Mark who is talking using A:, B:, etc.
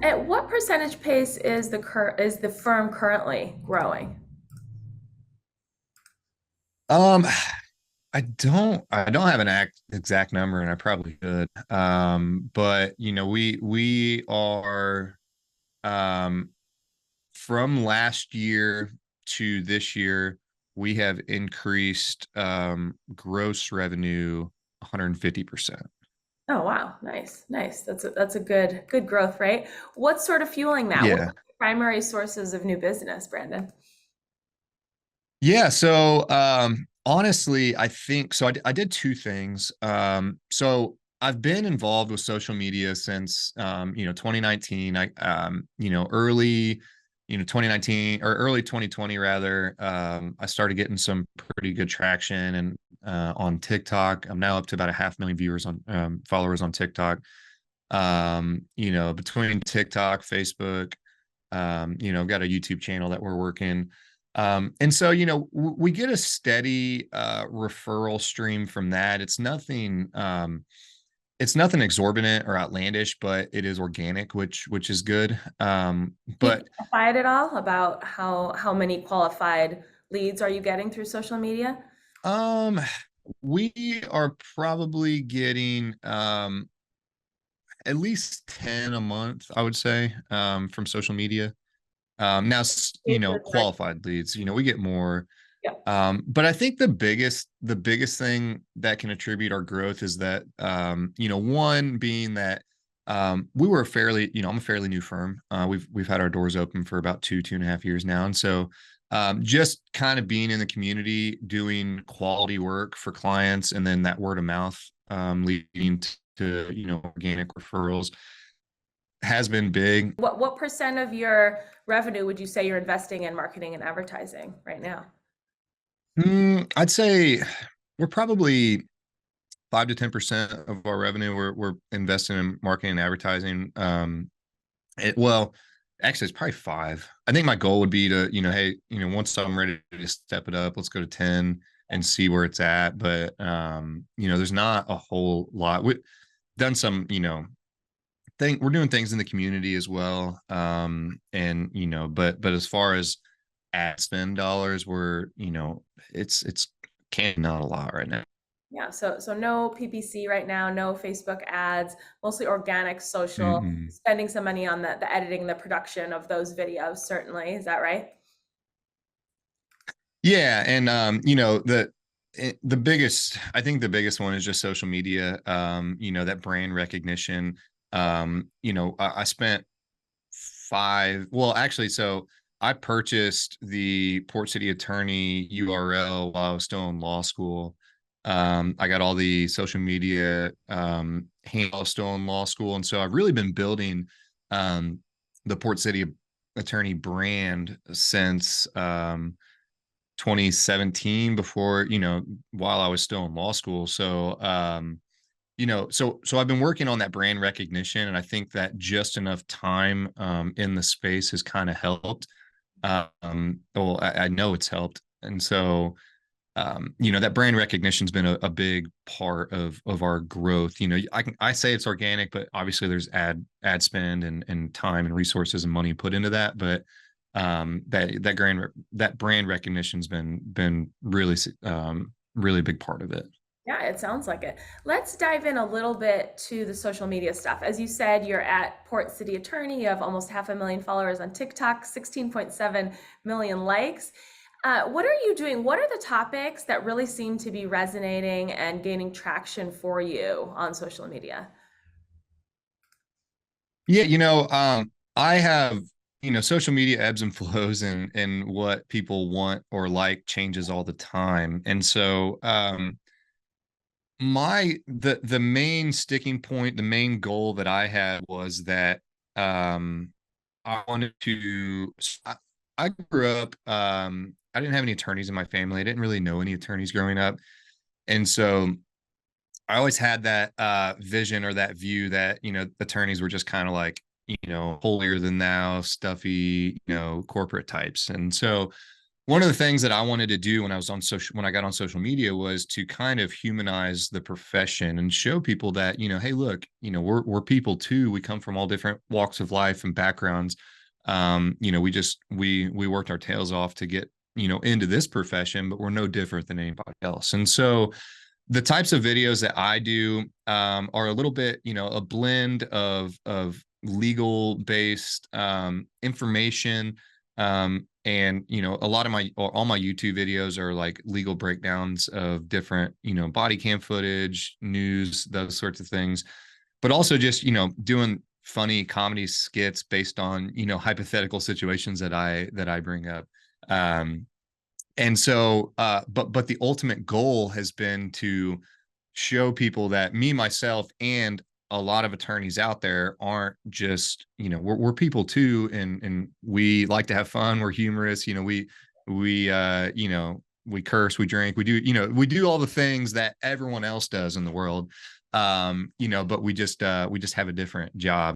A: At what percentage pace is the firm currently growing?
B: Um, I don't have an exact number, and I probably could. But we are um from last year to this year, we have increased gross revenue 150%.
A: Oh, wow. Nice. Nice. That's a good growth rate. What's sort of fueling that? What are
B: Yeah.
A: the primary sources of new business, Brandon?
B: Yeah, so honestly, I think so. I did two things. So I've been involved with social media since 2019. Early 2019 or early 2020 rather. I started getting some pretty good traction and on TikTok. I'm now up to about a half million viewers on followers on TikTok. Between TikTok, Facebook, got a YouTube channel that we're working. And so, we get a steady referral stream from that. It's nothing exorbitant or outlandish, but it is organic, which is good.
A: Can you
B: But
A: quantify it at all about how many qualified leads are you getting through social media?
B: um, we are probably getting at least 10 a month, I would say, from social media. Now, qualified leads, we get more.
A: Yeah.
B: But I think the biggest thing that can attribute our growth is that, one being that we were a fairly, I'm a fairly new firm. We've had our doors open for about 2.5 years now, and so just kind of being in the community, doing quality work for clients, and then that word of mouth leading to organic referrals has been big.
A: What percent of your revenue would you say you're investing in marketing and advertising right now?
B: I'd say we're probably 5 to 10% of our revenue. We're investing in marketing and advertising. Well, actually, it's probably five. I think my goal would be to, hey, once I'm ready to step it up, let's go to 10 and see where it's at. But there's not a whole lot. We've done some, we're doing things in the community as well. And but as far as ad spend dollars, it's can't not a lot right now.
A: Yeah, so no PPC right now, no Facebook ads, mostly organic, social,
B: Mm-mm.
A: spending some money on the editing, the production of those videos, certainly. Is that right?
B: Yeah, and the biggest, I think the biggest one is just social media. That brand recognition. I spent well, actually, so I purchased the Port City Attorney URL while I was still in law school. I got all the social media handle still in law school, and so I've really been building the Port City Attorney brand since 2017, before, while I was still in law school. So so I've been working on that brand recognition, and I think that just enough time in the space has kind of helped. Well, I know it's helped. And so that brand recognition's been a big part of our growth. I say it's organic, but obviously there's ad spend and time and resources and money put into that. But that brand recognition's been really a big part of it.
A: Yeah, it sounds like it. Let's dive in a little bit to the social media stuff. As you said, you're at Port City Attorney. You have almost 500,000 followers on TikTok, 16.7 million likes. What are you doing? What are the topics that really seem to be resonating and gaining traction for you on social media?
B: Yeah, I have, social media ebbs and flows, and what people want or like changes all the time. And so the main sticking point, the main goal that I had was that um I wanted to I grew up, I didn't have any attorneys in my family. I didn't really know any attorneys growing up. And so I always had that vision or that view that, attorneys were just kind of like, holier than thou, stuffy, corporate types. And so one of the things that I wanted to do when I was on when I got on social media was to kind of humanize the profession and show people that, hey, look, we're people too. We come from all different walks of life and backgrounds. We worked our tails off to get, into this profession, but we're no different than anybody else. And so the types of videos that I do are a little bit, a blend of legal based information, and a lot of all my YouTube videos are like legal breakdowns of different, body cam footage, news, those sorts of things, but also just, doing funny comedy skits based on, hypothetical situations that I bring up. And so but the ultimate goal has been to show people that me, myself, and a lot of attorneys out there aren't just, we're people too, and we like to have fun, we're humorous, we curse, we drink, we do all the things that everyone else does in the world, but we just have a different job.